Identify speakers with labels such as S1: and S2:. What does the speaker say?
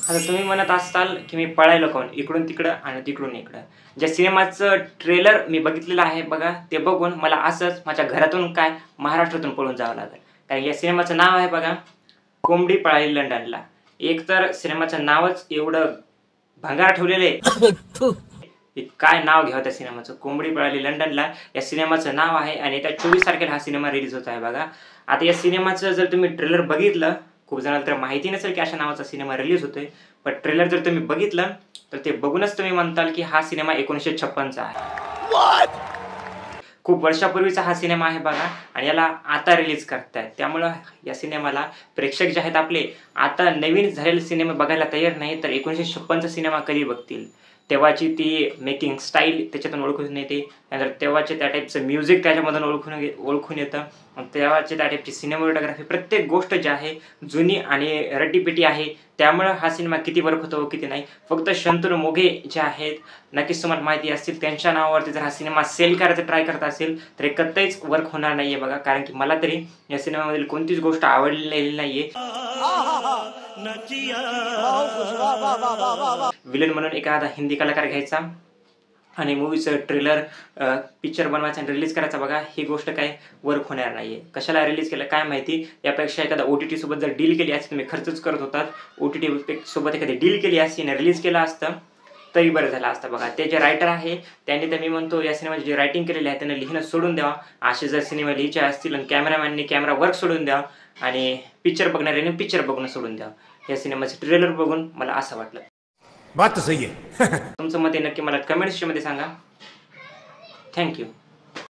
S1: आता तुम्ही म्हणत असाल की मी पळायलो काहून इकडून तिकडं आणि तिकडून इकडं. ज्या सिनेमाचं ट्रेलर मी बघितलेलं आहे बघा, ते बघून मला असंच माझ्या घरातून काय महाराष्ट्रातून पळून जावं लागेल. कारण या सिनेमाचं नाव आहे बघा, कोंबडी पळाली लंडनला. एक तर सिनेमाचं नावच एवढं भंगार ठेवलेलं आहे की काय नाव घ्यावं त्या सिनेमाचं. कोंबडी पळाली लंडनला या सिनेमाचं नाव आहे आणि त्या 24 तारखेला हा सिनेमा रिलीज होत आहे बघा. आता या सिनेमाचं जर तुम्ही ट्रेलर बघितलं, खूप जणांना तर माहिती नसेल की अशा नावाचा सिनेमा रिलीज होतोय. पण ट्रेलर जर तुम्ही बघितलं तर ते बघूनच तुम्ही म्हणताल की हा सिनेमा 1956चा आहे. खूप वर्षापूर्वीचा हा सिनेमा आहे बघा आणि याला आता रिलीज करतायत. त्यामुळं या सिनेमाला प्रेक्षक जे आहेत आपले आता नवीन झालेले सिनेमा बघायला तयार नाही, तर 1956चा सिनेमा कधी बघतील. तेव्हाची ती मेकिंग स्टाईल त्याच्यातून ओळखून येते. त्यानंतर तेव्हाचे त्या टाईपचं म्युझिक त्याच्यामधून ओळखून येतं. तेव्हाचे त्या टाईपची सिनेमॅटोग्राफी प्रत्येक गोष्ट जी आहे जुनी आणि रट्टीपिटी आहे. त्यामुळं हा सिनेमा किती वर्क होतो व किती नाही. फक्त शंतनू मोघे जे आहेत, नक्कीच तुम्हाला माहिती असतील, त्यांच्या नावावरती जर हा सिनेमा सेल करायचा ट्राय करत असेल तर हे कधीच वर्क होणार नाही आहे बघा. कारण की मला तरी या सिनेमामधील कोणतीच गोष्ट आवडलेली नाही आहे. विलन म्हणून एखादा हिंदी कलाकार घ्यायचा आणि मूवीचं ट्रेलर पिक्चर बनवायचा आणि रिलीज करायचा बघा, ही गोष्ट काय वर्क होणार नाही आहे. कशाला रिलीज केलं काय माहिती. यापेक्षा एखादा OTT सोबत जर डील केली असती, तुम्ही खर्चच करत होतात, OTT सोबत एखादी डील केली असती आणि रिलीज केलं असतं तरी बरं झालं असतं बघा. ते जे रायटर आहे त्यांनी तर मी म्हणतो या सिनेमाची जी रायटिंग केलेली आहे त्यांना लिहिणं सोडून द्यावा. असे जर सिनेमा लिहायचे असतील आणि कॅमेरामॅनने कॅमेरा वर्क सोडून द्यावा आणि पिक्चर बघणाऱ्याने पिक्चर बघणं सोडून द्यावं. या सिनेमाचे ट्रेलर बघून मला असं वाटलं.
S2: बात तो सही है.
S1: तुमचं मत नक्की मला कमेंट्समध्ये सांगा. थँक्यू.